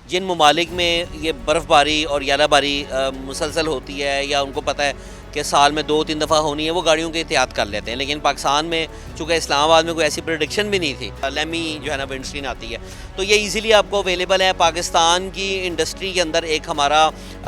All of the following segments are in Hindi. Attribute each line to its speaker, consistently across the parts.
Speaker 1: जिन ममालिक में ये बर्फ़बारी और यालाबारी मुसलसल होती है या उनको पता है कि साल में 2-3 दफ़ा होनी है, वो गाड़ियों की एहतियात कर लेते हैं। लेकिन पाकिस्तान में चूँकि इस्लामाबाद में कोई ऐसी प्रेडिक्शन भी नहीं थी, लेमी जो है ना विंडस्क्रीन आती है, तो ये इजीली आपको अवेलेबल है। पाकिस्तान की इंडस्ट्री के अंदर एक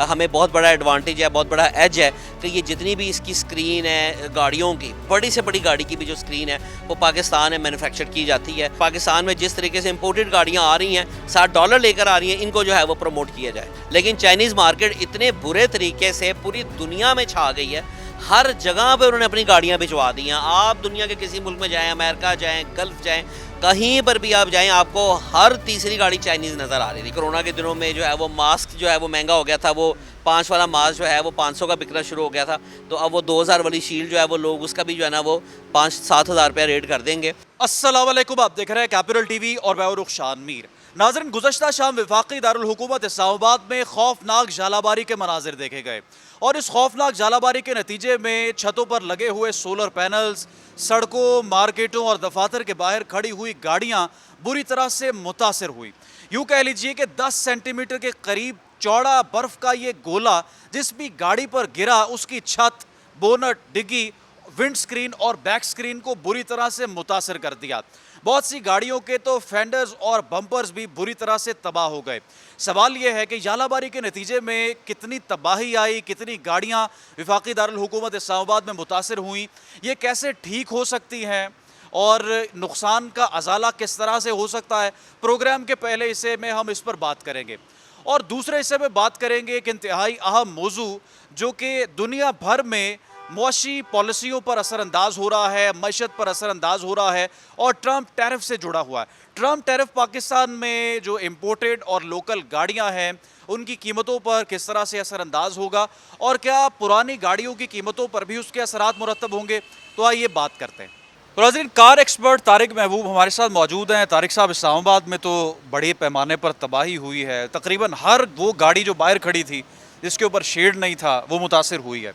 Speaker 1: हमें बहुत बड़ा एडवांटेज है, बहुत बड़ा एज है कि ये जितनी भी इसकी स्क्रीन है गाड़ियों की, बड़ी से बड़ी गाड़ी की भी जो स्क्रीन है वो पाकिस्तान में मैन्युफैक्चर की जाती है। पाकिस्तान में जिस तरीके से इंपोर्टेड गाड़ियाँ आ रही हैं, $60 लेकर आ रही हैं, इनको जो है वो प्रमोट किया जाए। लेकिन चाइनीज़ मार्केट इतने बुरे तरीके से पूरी दुनिया में छा गई है, हर जगह पे उन्होंने अपनी गाड़ियाँ भिजवा दी हैं। आप दुनिया के किसी मुल्क में जाएँ, अमेरिका जाएँ, गल्फ़ जाएँ, कहीं पर भी आप जाएँ, आपको हर तीसरी गाड़ी चाइनीज़ नज़र आ रही थी। कोरोना के दिनों में जो है वो मास्क जो है वो महंगा हो गया था, वो 5 वाला मास्क जो है वो 500 का बिकना शुरू हो गया था, तो अब वो 2000 वाली शील्ड जो है वो लोग उसका भी जो है ना वो 5-7 हज़ार रुपया रेट कर देंगे।
Speaker 2: अस्सलाम वालेकुम, आप देख रहे हैं कैपिटल टीवी और मैं हूं रुखशान मीर। नाज़रीन, गुज़श्ता शाम वफाकी दारुल हुकूमत इस्लामाबाद में खौफनाक जालाबारी के मनाजिर देखे गए और इस खौफनाक जालाबारी के नतीजे में छतों पर लगे हुए सोलर पैनल्स, सड़कों, मार्केटों और दफातर के बाहर खड़ी हुई गाड़ियां बुरी तरह से मुतासर हुई। यूँ कह लीजिए कि 10 सेंटीमीटर के करीब चौड़ा बर्फ का ये गोला जिस भी गाड़ी पर गिरा, उसकी छत, बोनट, डिग्गी, विंड स्क्रीन और बैक स्क्रीन को बुरी तरह से मुतासर कर दिया। बहुत सी गाड़ियों के तो फेंडर्स और बम्पर्स भी बुरी तरह से तबाह हो गए। सवाल यह है कि यालाबारी के नतीजे में कितनी तबाही आई, कितनी गाड़ियां वफाकी दारुल हुकूमत इस्लामाबाद में मुतासर हुई, ये कैसे ठीक हो सकती हैं और नुकसान का अजाला किस तरह से हो सकता है। प्रोग्राम के पहले हिस्से में हम इस पर बात करेंगे और दूसरे हिस्से में बात करेंगे एक इंतहाई अहम मौजू जो कि दुनिया भर में मुआशी पॉलिसियों पर असरअंदाज हो रहा है, मईशत पर असरअंदाज हो रहा है और ट्रंप टैरिफ से जुड़ा हुआ है। ट्रंप टैरिफ पाकिस्तान में जो इम्पोर्टेड और लोकल गाड़ियां हैं उनकी कीमतों पर किस तरह से असरअंदाज होगा और क्या पुरानी गाड़ियों की कीमतों पर भी उसके असरात मुरतब होंगे, तो आइए बात करते हैं। तो नाज़रीन, कार एक्सपर्ट तारिक महबूब हमारे साथ मौजूद हैं। तारिक साहब, इस्लामाबाद में तो बड़े पैमाने पर तबाही हुई है, तकरीबन हर वो गाड़ी जो बाहर खड़ी थी जिसके ऊपर शेड नहीं था वो मुतासर हुई है।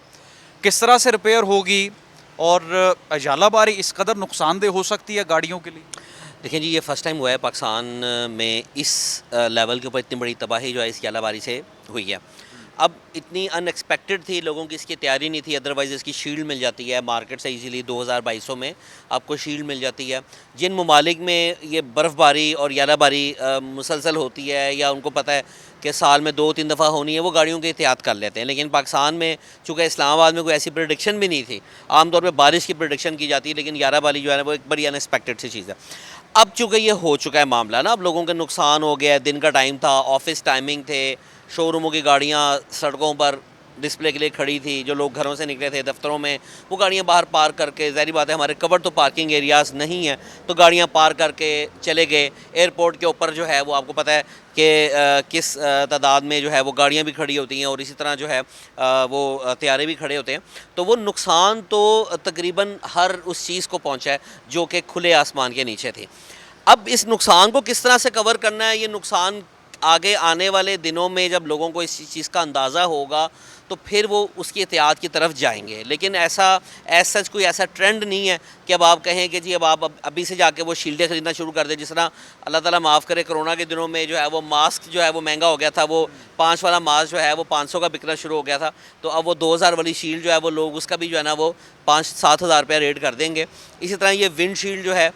Speaker 2: किस तरह से रिपेयर होगी और जालाबारी इस कदर नुकसानदेह हो सकती है गाड़ियों के लिए?
Speaker 1: देखिए जी, ये फ़र्स्ट टाइम हुआ है पाकिस्तान में इस लेवल के ऊपर इतनी बड़ी तबाही जो है इस यालाबारी से हुई है। अब इतनी अनएक्सपेक्टेड थी, लोगों की इसकी तैयारी नहीं थी, अदरवाइज़ इसकी शील्ड मिल जाती है मार्केट से इजीली 2022 में आपको शील्ड मिल जाती है। जिन ममालिक में ये बर्फ़बारी और यालाबारी मुसलसल होती है या उनको पता है कि साल में 2-3 दफ़ा होनी है, वो गाड़ियों की एहतियात कर लेते हैं। लेकिन पाकिस्तान में चूँकि इस्लामाबाद में कोई ऐसी प्रेडिक्शन भी नहीं थी, आमतौर पर बारिश की प्रेडिक्शन की जाती है, लेकिन यालाबारी जो है ना वो एक बड़ी अनएक्सपेक्टेड सी चीज़ है। अब चूँकि ये हो चुका है मामला ना, अब लोगों का नुकसान हो गया है, दिन का टाइम था, ऑफिस टाइमिंग थे, शोरूमों की गाड़ियाँ सड़कों पर डिस्प्ले के लिए खड़ी थी, जो लोग घरों से निकले थे दफ्तरों में, वो गाड़ियाँ बाहर पार्क करके, ज़ाहिर बात है हमारे कवर तो पार्किंग एरियाज़ नहीं है, तो गाड़ियाँ पार्क करके चले गए। एयरपोर्ट के ऊपर जो है वो आपको पता है कि किस तादाद में जो है वो गाड़ियाँ भी खड़ी होती हैं और इसी तरह जो है वो तैयारे भी खड़े होते हैं। तो वो नुकसान तो तकरीबन हर उस चीज़ को पहुँचा है जो कि खुले आसमान के नीचे थी। अब इस नुकसान को किस तरह से कवर करना है, ये नुकसान आगे आने वाले दिनों में जब लोगों को इस चीज़ का अंदाज़ा होगा तो फिर वो उसकी एहतियात की तरफ जाएंगे। लेकिन ऐसा सच कोई ऐसा ट्रेंड नहीं है कि अब आप कहें कि जी अब आप अभी से जाके वो शील्डें ख़रीदना शुरू कर दें। जिस तरह अल्लाह ताला माफ़ करे, कोरोना के दिनों में जो है वो मास्क जो है वो महंगा हो गया था, वो 5 वाला मास्क जो है वो 500 का बिकना शुरू हो गया था, तो अब वो 2000 वाली शील्ड जो है वो लोग उसका भी जो है ना वो 5-7 हज़ार रुपया रेट कर देंगे। इसी तरह ये विंड शील्ड जो है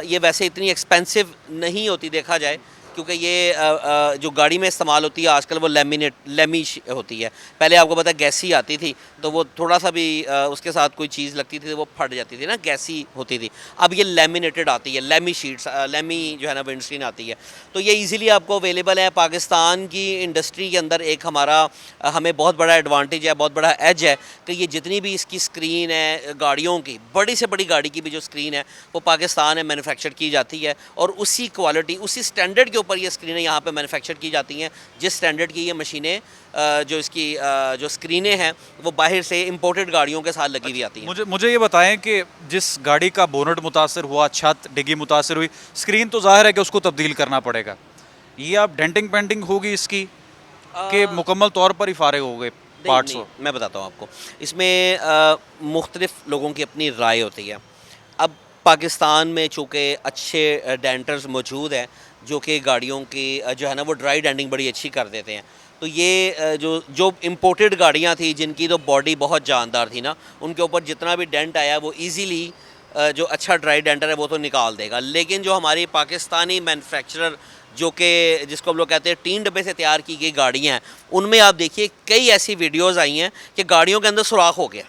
Speaker 1: ये वैसे इतनी एक्सपेंसिव नहीं होती देखा जाए, क्योंकि ये जो गाड़ी में इस्तेमाल होती है आजकल वो लेमी होती है। पहले आपको पता है गैसी आती थी, तो वो थोड़ा सा भी उसके साथ कोई चीज़ लगती थी तो वो फट जाती थी ना, गैसी होती थी। अब ये लेमिनेटेड आती है, लेमी शीट्स, लेमी जो है ना विंडस्क्रीन आती है, तो ये इजीली आपको अवेलेबल है। पाकिस्तान की इंडस्ट्री के अंदर एक हमें बहुत बड़ा एडवांटेज है, बहुत बड़ा एज है कि ये जितनी भी इसकी स्क्रीन है गाड़ियों की, बड़ी से बड़ी गाड़ी की भी जो स्क्रीन है वो पाकिस्तान में मैन्युफैक्चर की जाती है और उसी क्वालिटी, उसी स्टैंडर्ड के पर ये स्क्रीनें यहाँ पे मैन्युफैक्चर की जाती हैं जिस स्टैंडर्ड की ये मशीनें जो इसकी जो स्क्रीनें हैं वो बाहर से इंपोर्टेड गाड़ियों के साथ लगी हुई आती हैं।
Speaker 2: मुझे ये बताएं कि जिस गाड़ी का बोनट मुतासर हुआ, छत डिग्गी मुतासर हुई, स्क्रीन तो जाहिर है कि उसको तब्दील करना पड़ेगा, ये आप डेंटिंग पेंटिंग होगी इसकी कि मुकम्मल तौर पर ही फारिग हो गए पार्ट्स?
Speaker 1: मैं बताता हूँ आपको, इसमें मुख्तलिफ लोगों की अपनी राय होती है। अब पाकिस्तान में चूँकि अच्छे डेंटर्स मौजूद हैं जो कि गाड़ियों की जो है ना वो ड्राई डेंटिंग बड़ी अच्छी कर देते हैं। तो ये जो जो इम्पोर्टेड गाड़ियाँ थी जिनकी तो बॉडी बहुत जानदार थी ना, उनके ऊपर जितना भी डेंट आया वो ईज़िली जो अच्छा ड्राई डेंटर है वो तो निकाल देगा। लेकिन जो हमारी पाकिस्तानी मैन्युफैक्चरर जो कि जिसको हम लोग कहते हैं टीन डब्बे से तैयार की गई गाड़ियाँ हैं, उनमें आप देखिए कई ऐसी वीडियोज़ आई हैं कि गाड़ियों के अंदर सुराख हो गया,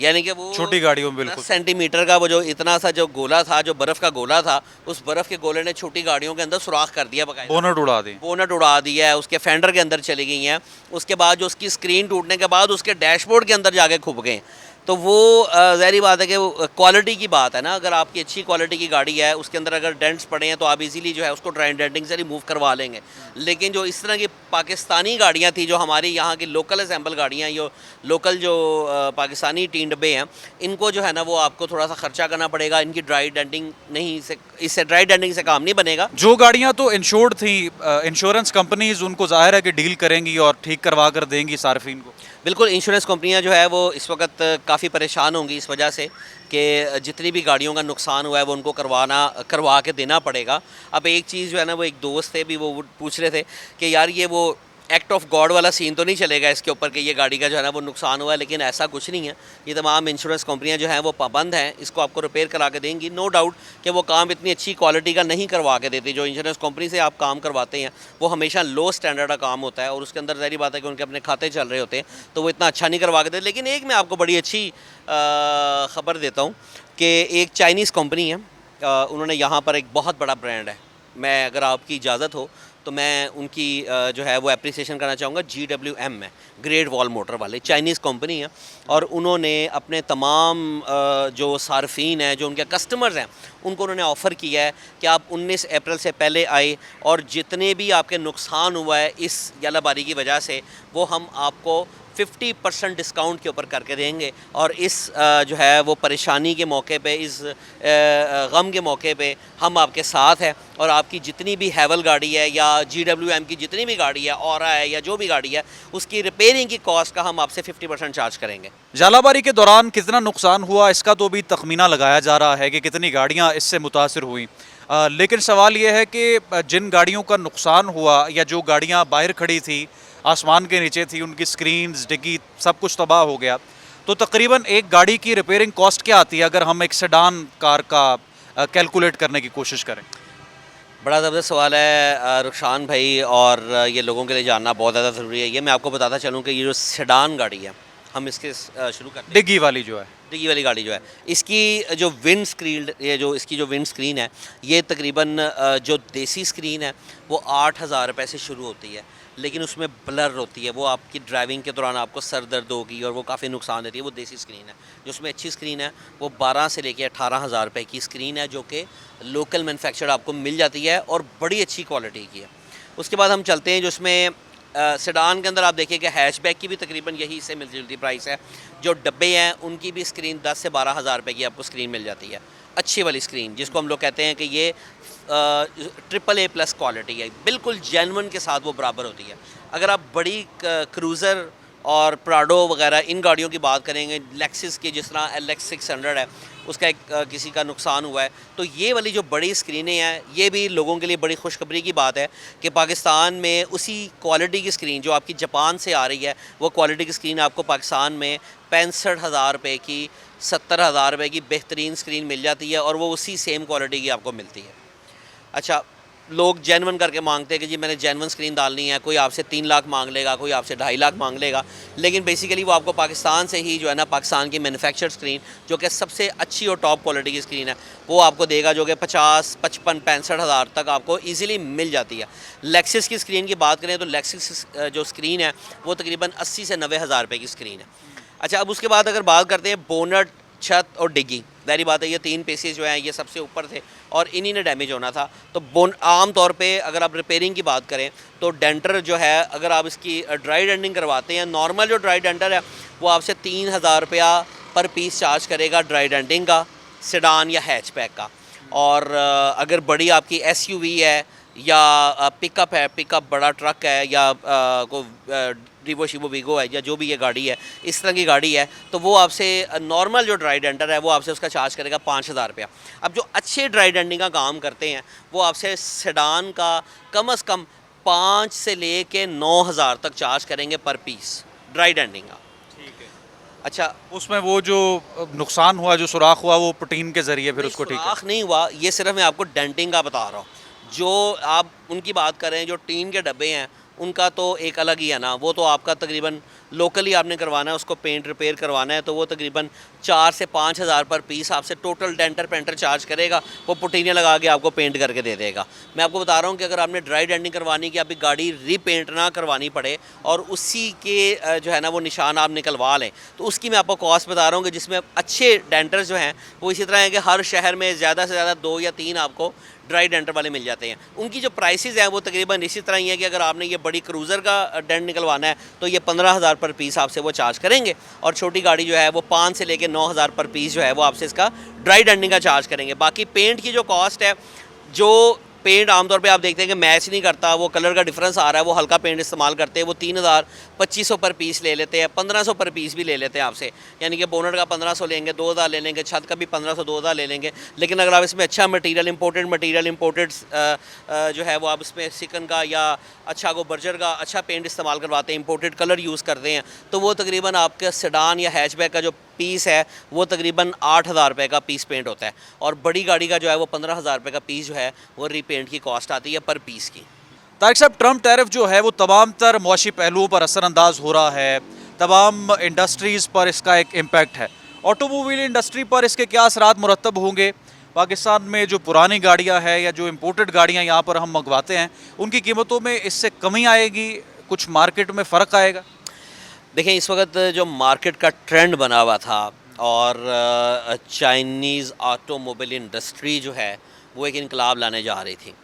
Speaker 1: यानी कि वो
Speaker 2: छोटी गाड़ियों में
Speaker 1: 10
Speaker 2: बिल्कुल।
Speaker 1: सेंटीमीटर का वो जो इतना सा जो गोला था, जो बर्फ़ का गोला था, उस बर्फ़ के गोले ने छोटी गाड़ियों के अंदर सुराख कर दिया बकायदा।
Speaker 2: बोनट उड़ा दी।
Speaker 1: बोनट उड़ा दिया है, उसके फेंडर के अंदर चली गई हैं। उसके बाद जो उसकी स्क्रीन टूटने के बाद उसके डैशबोर्ड के अंदर जाके घुप गए। तो वो ज़ाहिर बात है कि वो क्वालिटी की बात है ना, अगर आपकी अच्छी क्वालिटी की गाड़ी है, उसके अंदर अगर डेंट्स पड़े हैं तो आप इजीली जो है उसको ड्राई डेंटिंग से रिमूव करवा लेंगे। लेकिन जो इस तरह की पाकिस्तानी गाड़ियाँ थी, जो हमारी यहाँ की लोकल असेंबल गाड़ियाँ, ये लोकल जो पाकिस्तानी टीन डब्बे हैं, इनको जो है ना वो आपको थोड़ा सा खर्चा करना पड़ेगा। इनकी ड्राई डेंटिंग नहीं से इससे ड्राई डेंटिंग से काम नहीं बनेगा।
Speaker 2: जो गाड़ियां तो इंश्योर्ड थी, इंश्योरेंस कंपनीज उनको जाहिर है कि डील करेंगी और ठीक करवा कर देंगी सार्फिन को।
Speaker 1: बिल्कुल, इंश्योरेंस कंपनियां जो है वो इस वक्त काफ़ी परेशान होंगी इस वजह से कि जितनी भी गाड़ियों का नुकसान हुआ है वो उनको करवा के देना पड़ेगा। अब एक चीज़ जो है ना, वो एक दोस्त थे भी, वो पूछ रहे थे कि यार ये वो एक्ट ऑफ गॉड वाला सीन तो नहीं चलेगा इसके ऊपर कि ये गाड़ी का जो है ना वो नुकसान हुआ है, लेकिन ऐसा कुछ नहीं है। ये तमाम इंश्योरेंस कंपनियां जो हैं वो पाबंद हैं, इसको आपको रिपेयर करा के देंगी। नो डाउट कि वो काम इतनी अच्छी क्वालिटी का नहीं करवा के देती। जो इंश्योरेंस कंपनी से आप काम करवाते हैं वो हमेशा लो स्टैंडर्ड का काम होता है और उसके अंदर ज़ाहिर बात है कि उनके अपने खाते चल रहे होते हैं, तो वो इतना अच्छा नहीं करवा के देते। लेकिन एक मैं आपको बड़ी अच्छी ख़बर देता हूँ कि एक चाइनीज़ कंपनी है, उन्होंने यहाँ पर एक बहुत बड़ा ब्रांड है, मैं अगर आपकी इजाज़त हो तो मैं उनकी जो है वो एप्रिसिएशन करना चाहूँगा। GWM है, ग्रेट वॉल मोटर वाले, चाइनीज़ कंपनी है, और उन्होंने अपने तमाम जो सार्फिन हैं, जो उनके कस्टमर्स हैं, उनको उन्होंने ऑफ़र किया है कि आप 19 अप्रैल से पहले आए और जितने भी आपके नुकसान हुआ है इस यालाबारी की वजह से, वो हम आपको 50% डिस्काउंट के ऊपर करके देंगे। और इस जो है वो परेशानी के मौके पे, इस गम के मौके पे हम आपके साथ हैं और आपकी जितनी भी हैवल गाड़ी है या GWM की जितनी भी गाड़ी है, औरा है या जो भी गाड़ी है, उसकी रिपेयरिंग की कॉस्ट का हम आपसे 50% चार्ज करेंगे।
Speaker 2: जालाबारी के दौरान कितना नुकसान हुआ इसका तो भी तखमीना लगाया जा रहा है कि कितनी गाड़ियां इससे मुतासिर हुई। लेकिन सवाल ये है कि जिन गाड़ियों का नुकसान हुआ या जो गाड़ियां बाहर खड़ी थी, आसमान के नीचे थी, उनकी स्क्रीन्स, डिग्गी सब कुछ तबाह हो गया, तो तकरीबन एक गाड़ी की रिपेयरिंग कॉस्ट क्या आती है अगर हम एक सेडान कार का कैलकुलेट करने की कोशिश करें?
Speaker 1: बड़ा ज़बरदस्त सवाल है रुखसान भाई, और ये लोगों के लिए जानना बहुत ज़्यादा ज़रूरी है। ये मैं आपको बताता चलूँ कि ये जो सेडान गाड़ी है, हम इसके शुरू करते हैं।
Speaker 2: डिग्गी वाली जो है,
Speaker 1: डिग्गी वाली गाड़ी जो है, इसकी जो विंड स्क्रीन, ये जो इसकी जो विंड स्क्रीन है, ये तकरीबन जो देसी स्क्रीन है वो 8,000 रुपये से शुरू होती है, लेकिन उसमें ब्लर होती है, वो आपकी ड्राइविंग के दौरान आपको सर दर्द होगी और वो काफ़ी नुकसान देती है। वो देसी स्क्रीन है। जो उसमें अच्छी स्क्रीन है वो 12 से लेके 18,000 रुपये की स्क्रीन है, जो कि लोकल मैन्युफैक्चर आपको मिल जाती है और बड़ी अच्छी क्वालिटी की है। उसके बाद हम चलते हैं जो इसमें सेडान के अंदर आप देखिए कि हैचबैक की भी तकरीबन यही से मिलती जुलती प्राइस है। जो डब्बे हैं उनकी भी स्क्रीन 10 से 12,000 रुपये की आपको स्क्रीन मिल जाती है, अच्छी वाली स्क्रीन, जिसको हम लोग कहते हैं कि ये AAA+ क्वालिटी है, बिल्कुल जेन्युइन के साथ वो बराबर होती है। अगर आप बड़ी क्रूज़र और प्राडो वगैरह इन गाड़ियों की बात करेंगे, लेक्सिस की जिस तरह LX 600 है, उसका एक किसी का नुकसान हुआ है, तो ये वाली जो बड़ी स्क्रीनें हैं, ये भी लोगों के लिए बड़ी खुशखबरी की बात है कि पाकिस्तान में उसी क्वालिटी की स्क्रीन जो आपकी जापान से आ रही है, वो क्वालिटी की स्क्रीन आपको पाकिस्तान में 65,000 रुपये की, 70,000 रुपये की बेहतरीन स्क्रीन मिल जाती है और वो उसी सेम क्वालिटी की आपको मिलती है। अच्छा, लोग जेन्युइन करके मांगते हैं कि जी मैंने जेन्युइन स्क्रीन डालनी है, कोई आपसे 3 लाख मांग लेगा, कोई आपसे 2.5 लाख मांग लेगा, लेकिन बेसिकली वो आपको पाकिस्तान से ही जो है ना, पाकिस्तान की मैन्युफैक्चर स्क्रीन जो कि सबसे अच्छी और टॉप क्वालिटी की स्क्रीन है, वो आपको देगा, जो कि 50, 55, 65,000 तक आपको ईज़िली मिल जाती है। लेक्सिस की स्क्रीन की बात करें तो लेक्सिस जो स्क्रीन है वो तकरीबन 80 से 90,000 रुपये की स्क्रीन है। अच्छा, अब उसके बाद अगर बात करते हैं बोनट, छत और डिग्गी, ज़ाहिर बात है ये 3 पीसेस जो हैं ये सबसे ऊपर थे और इन्हीं ने डैमेज होना था। तो आम तौर पे अगर आप रिपेयरिंग की बात करें तो डेंटर जो है, अगर आप इसकी ड्राई डेंटिंग करवाते हैं, नॉर्मल जो ड्राई डेंटर है वो आपसे 3,000 रुपया पर पीस चार्ज करेगा ड्राई डेंटिंग का, सेडान या हैचबैक का। और अगर बड़ी आपकी SUV है या पिकअप है, पिकअप बड़ा ट्रक है, या कोई रिवो शिवो वीगो है, या जो भी ये गाड़ी है, इस तरह की गाड़ी है, तो वो आपसे नॉर्मल जो ड्राई डेंटर है वो आपसे उसका चार्ज करेगा 5,000 रुपया। अब जो अच्छे ड्राई डेंटिंग का काम करते हैं वो आपसे सेडान का कम से कम 5 से लेके 9,000 तक चार्ज करेंगे पर पीस ड्राई डेंटिंग का।
Speaker 2: ठीक है।
Speaker 1: अच्छा,
Speaker 2: उसमें वो जो नुकसान हुआ, जो सुराख हुआ, वो पुटीन के जरिए फिर उसको ठीक है।
Speaker 1: सुराख नहीं हुआ, ये सिर्फ मैं आपको डेंटिंग का बता रहा हूँ। जो आप उनकी बात कर रहे हैं, जो टीन के डब्बे हैं, उनका तो एक अलग ही है ना। वो तो आपका तकरीबन लोकली आपने करवाना है, उसको पेंट रिपेयर करवाना है, तो वो तकरीबन 4 से 5,000 पर पीस आपसे टोटल डेंटर पेंटर चार्ज करेगा। वो पुटीने लगा के आपको पेंट करके दे देगा। मैं आपको बता रहा हूँ कि अगर आपने ड्राई डेंटिंग करवानी कि आपकी गाड़ी रीपेंट ना करवानी पड़े और उसी के जो है ना वो निशान आप निकलवा लें, तो उसकी मैं आपको कॉस्ट बता रहा हूँ कि जिसमें अच्छे डेंटर्स जो हैं वो इसी तरह है कि हर शहर में ज़्यादा से ज़्यादा 2 या 3 आपको ड्राई डेंटर वाले मिल जाते हैं। उनकी जो प्राइसेस हैं वो तकरीबन इसी तरह ही है कि अगर आपने ये बड़ी क्रूज़र का डेंट निकलवाना है तो ये 15,000 पर पीस आपसे वो चार्ज करेंगे, और छोटी गाड़ी जो है वो 5 से लेकर 9,000 पर पीस जो है वो आपसे इसका ड्राई डेंटिंग का चार्ज करेंगे। बाकी पेंट की जो कॉस्ट है, जो पेंट आमतौर पे आप देखते हैं कि मैच नहीं करता, वो कलर का डिफरेंस आ रहा है, वो हल्का पेंट इस्तेमाल करते हैं, वो 3,000-2,500 पर पीस ले लेते हैं, 1,500 पर पीस भी ले लेते हैं आपसे। यानी कि बोनट का 1,500 लेंगे, 2,000 ले लेंगे, छत का भी 1,500-2,000 ले लेंगे। लेकिन अगर आप इसमें अच्छा मटेरियल इंपोर्टेड जो है वो आप इसमें सिकन का या अच्छा को बर्जर का अच्छा पेंट इस्तेमाल करवाते हैं, इंपोर्टेड कलर यूज़ करते हैं, तो वो तकरीबन आपके सेडान या हैचबैक का जो पीस है वो तकरीबन 8,000 रुपये का पीस पेंट होता है, और बड़ी गाड़ी का जो है वो 15,000 रुपये का पीस जो है वो रीपेंट की कॉस्ट आती है पर पीस की।
Speaker 2: तारिक साहब, ट्रम्प टैरिफ जो है वो तमाम तर मुआशी पहलुओं पर असरअंदाज हो रहा है, तमाम इंडस्ट्रीज़ पर इसका एक इम्पैक्ट है। ऑटोमोबाइल इंडस्ट्री पर इसके क्या असरात मुरतब होंगे? पाकिस्तान में जो पुरानी गाड़ियां हैं या जो इम्पोर्टेड गाड़ियां यहाँ पर हम मंगवाते हैं, उनकी कीमतों में इससे कमी आएगी? कुछ मार्केट में फ़र्क आएगा?
Speaker 1: देखें, इस वक्त जो मार्केट का ट्रेंड बना हुआ था, और चाइनीज़ ऑटोमोबाइल इंडस्ट्री जो है वो एक इनकलाब लाने जा रही थी।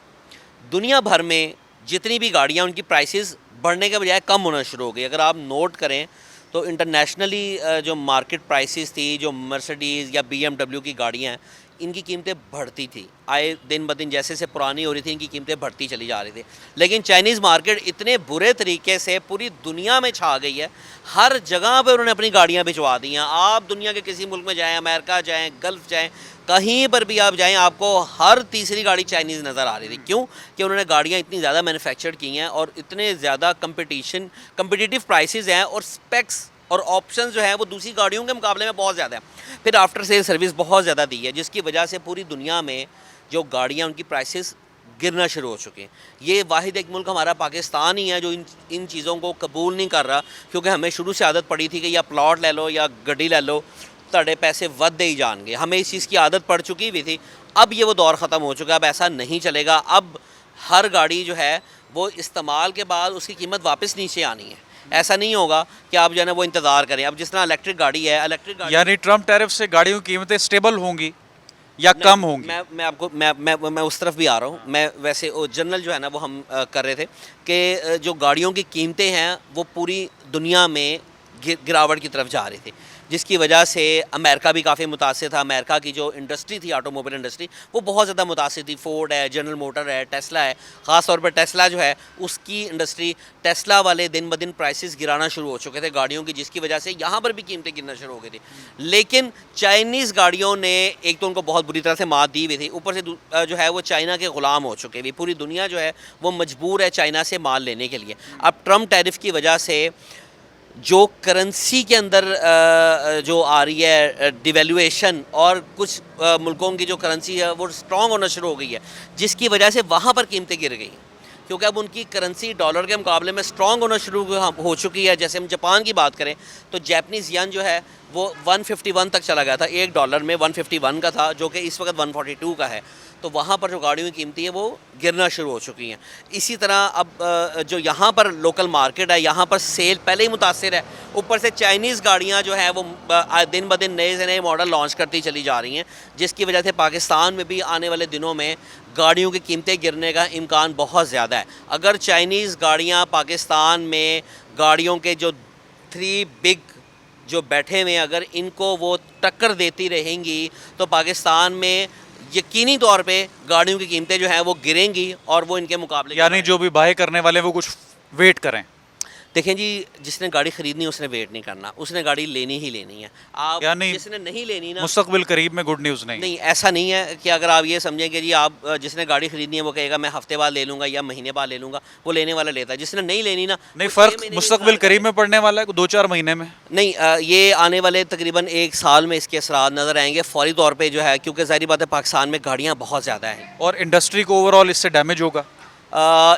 Speaker 1: दुनिया भर में जितनी भी गाड़ियाँ, उनकी प्राइसेस बढ़ने के बजाय कम होना शुरू हो गई। अगर आप नोट करें तो इंटरनेशनली जो मार्केट प्राइसेस थी, जो मर्सिडीज़ या BMW की गाड़ियाँ हैं, इनकी कीमतें बढ़ती थी, आए दिन ब दिन जैसे से पुरानी हो रही थी इनकी कीमतें बढ़ती चली जा रही थी। लेकिन चाइनीज़ मार्केट इतने बुरे तरीके से पूरी दुनिया में छा गई है, हर जगह पे उन्होंने अपनी गाड़ियाँ भिजवा दी हैं। आप दुनिया के किसी मुल्क में जाएँ, अमेरिका जाएँ, गल्फ़ जाएँ, कहीं पर भी आप जाएँ, आपको हर तीसरी गाड़ी चाइनीज़ नज़र आ रही थी। क्यों? कि उन्होंने गाड़ियाँ इतनी ज़्यादा मैन्युफैक्चर की हैं और इतने ज़्यादा कम्पिटिटिव प्राइसेस हैं, और स्पेक्स और ऑप्शंस जो है वो दूसरी गाड़ियों के मुकाबले में बहुत ज़्यादा है। फिर आफ्टर सेल सर्विस बहुत ज़्यादा दी है, जिसकी वजह से पूरी दुनिया में जो गाड़ियाँ, उनकी प्राइसेस गिरना शुरू हो चुके हैं। ये वाहिद एक मुल्क हमारा पाकिस्तान ही है जो इन चीज़ों को कबूल नहीं कर रहा, क्योंकि हमें शुरू से आदत पड़ी थी कि या प्लॉट ले लो या गड्डी ले लो, तड़े पैसे वधदे ही जाएंगे। हमें इस चीज़ की आदत पड़ चुकी हुई थी। अब ये वो दौर ख़त्म हो चुका है, अब ऐसा नहीं चलेगा। अब हर गाड़ी जो है वो इस्तेमाल के बाद उसकी कीमत वापस नीचे आनी है। ऐसा नहीं होगा कि आप जो है ना वो इंतज़ार करें। अब जिस तरह इलेक्ट्रिक गाड़ी है, इलेक्ट्रिक गाड़ी,
Speaker 2: यानी ट्रम्प टैरिफ से गाड़ियों की कीमतें स्टेबल होंगी या कम होंगी?
Speaker 1: मैं उस तरफ भी आ रहा हूँ। मैं वैसे वो जनरल जो है ना वो हम कर रहे थे कि जो गाड़ियों की कीमतें हैं वो पूरी दुनिया में गिरावट की तरफ जा रही थी, जिसकी वजह से अमेरिका भी काफ़ी मुतासिर था। अमेरिका की जो इंडस्ट्री थी, ऑटोमोबाइल इंडस्ट्री, वो बहुत ज़्यादा मुतासिर थी। फोर्ड है, जनरल मोटर है, टेस्ला है। ख़ास तौर पर टेस्ला जो है, उसकी इंडस्ट्री, टेस्ला वाले दिन ब दिन प्राइसेस गिराना शुरू हो चुके थे गाड़ियों की, जिसकी वजह से यहाँ पर भी कीमतें गिरना शुरू हो गई थी। लेकिन चाइनीज़ गाड़ियों ने एक तो उनको बहुत बुरी तरह से मात दी हुई थी, ऊपर से जो है वो चाइना के ग़ुलाम हो चुके थे। पूरी दुनिया जो है वो मजबूर है चाइना से माल लेने के लिए। अब ट्रम्प टैरिफ की वजह से जो करेंसी के अंदर जो आ रही है डिवेल्यूएशन, और कुछ मुल्कों की जो करेंसी है वो स्ट्रॉन्ग होना शुरू हो गई है, जिसकी वजह से वहाँ पर कीमतें गिर गई, क्योंकि अब उनकी करेंसी डॉलर के मुकाबले में स्ट्रॉन्ग होना शुरू हो चुकी है। जैसे हम जापान की बात करें तो जैपनीज़ येन जो है वो 151 तक चला गया था। $1 में 151 का था, जो कि इस वक्त 142 का है। तो वहाँ पर जो गाड़ियों की कीमतें हैं वो गिरना शुरू हो चुकी हैं। इसी तरह अब जो यहाँ पर लोकल मार्केट है, यहाँ पर सेल पहले ही मुतासिर है, ऊपर से चाइनीज़ गाड़ियाँ जो हैं वो दिन ब दिन नए से नए मॉडल लॉन्च करती चली जा रही हैं, जिसकी वजह से पाकिस्तान में भी आने वाले दिनों में गाड़ियों की कीमतें गिरने का इम्कान बहुत ज़्यादा है। अगर चाइनीज़ गाड़ियाँ पाकिस्तान में गाड़ियों के जो 3 बिग जो बैठे हुए हैं, अगर इनको वो टक्कर देती रहेंगी तो पाकिस्तान में यकीनी तौर पे गाड़ियों की कीमतें जो हैं वो गिरेंगी और वो इनके मुकाबले
Speaker 2: यानी जो भी बाय करने वाले हैं वो कुछ वेट करें।
Speaker 1: देखें जी, जिसने गाड़ी खरीदनी है उसने वेट नहीं करना, उसने गाड़ी लेनी ही लेनी है। आप
Speaker 2: यानी
Speaker 1: जिसने नहीं लेनी ना,
Speaker 2: मुस्तकबिल करीब में गुड न्यूज़ नहीं।
Speaker 1: नहीं ऐसा नहीं है कि अगर आप ये समझें कि जी आप जिसने गाड़ी खरीदनी है वो कहेगा मैं हफ्ते बाद ले लूँगा या महीने बाद ले लूँगा, वो लेने वाला लेता है। जिसने नहीं लेनी ना,
Speaker 2: नहीं,
Speaker 1: वो 6
Speaker 2: फ़र्क
Speaker 1: महीने भी
Speaker 2: मुस्तकबिल
Speaker 1: इंतज़ार
Speaker 2: करीब में पड़ने वाला है 2-4 महीने में।
Speaker 1: नहीं ये आने वाले तकरीबन 1 साल में इसके असरात नज़र आएंगे फौरी तौर पे जो है, क्योंकि ज़ाहिर बात है पाकिस्तान में गाड़ियाँ बहुत ज़्यादा हैं।
Speaker 2: और इंडस्ट्री को ओवरऑल इससे डैमेज होगा।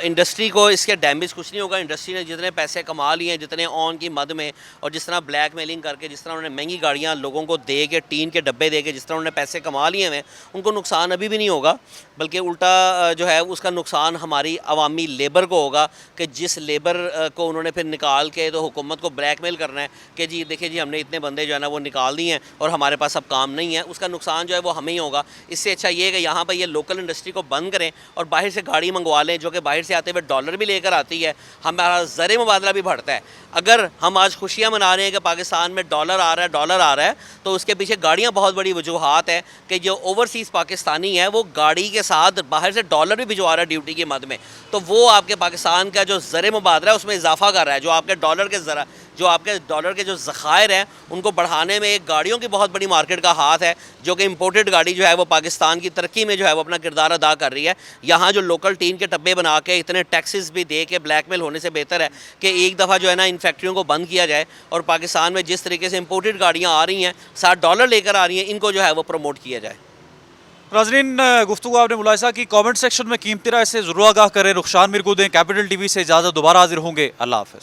Speaker 1: इंडस्ट्री को इसके डैमेज कुछ नहीं होगा। इंडस्ट्री ने जितने पैसे कमा लिए हैं, जितने ऑन की मद में और जिस तरह ब्लैक मेलिंग करके, जिस तरह उन्होंने महंगी गाड़ियाँ लोगों को दे के, टीन के डब्बे दे के जिस तरह उन्होंने पैसे कमा लिए हैं, उनको नुकसान अभी भी नहीं होगा, बल्कि उल्टा जो है उसका नुकसान हमारी अवामी लेबर को होगा कि जिस लेबर को उन्होंने फिर निकाल के तो हुकूमत को ब्लैकमेल करना है कि जी देखिए जी हमने इतने बंदे जो है ना वो निकाल दिए हैं और हमारे पास अब काम नहीं है, उसका नुकसान जो है वो हमें ही होगा। इससे अच्छा ये है कि यहाँ पर ये लोकल इंडस्ट्री को बंद करें और बाहर से गाड़ी मंगवा लें, जो कि बाहर से आते हुए डॉलर भी लेकर आती है, हमारा ज़र मुबादला भी बढ़ता है। अगर हम आज खुशियाँ मना रहे हैं कि पाकिस्तान में डॉलर आ रहा है, तो उसके पीछे गाड़ियाँ बहुत बड़ी वजूहात है कि जो ओवरसीज़ पाकिस्तानी है वो गाड़ी के साथ बाहर से डॉलर भी भिजवा रहा है ड्यूटी की मद में, तो वो आपके पाकिस्तान का जो ज़र मुबादला है उसमें इजाफा कर रहा है। जो आपके डॉलर के जो ज़खायर हैं उनको बढ़ाने में एक गाड़ियों की बहुत बड़ी मार्केट का हाथ है, जो कि इम्पोर्टेड गाड़ी जो है वो पाकिस्तान की तरक्की में जो है वो अपना किरदार अदा कर रही है। यहाँ जो लोकल टीन के डब्बे बना के इतने टैक्सेस भी दे के ब्लैकमेल होने से बेहतर है कि एक दफ़ा जो है ना इन फैक्ट्रियों को बंद किया जाए और पाकिस्तान में जिस तरीके से इम्पोर्टेड गाड़ियाँ आ रही हैं, $7 लेकर आ रही हैं, इनको जो है वो प्रमोट किया जाए।
Speaker 2: नाज़रीन, गुफ्तगू आपने मुलाहिज़ा की। कमेंट सेक्शन में कीमती राय से ज़रूर आगाह करें। रुखशान मीर को दें। कैपिटल टीवी से इजाज़त, दोबारा हाजिर होंगे। अल्लाह हाफ़िज़।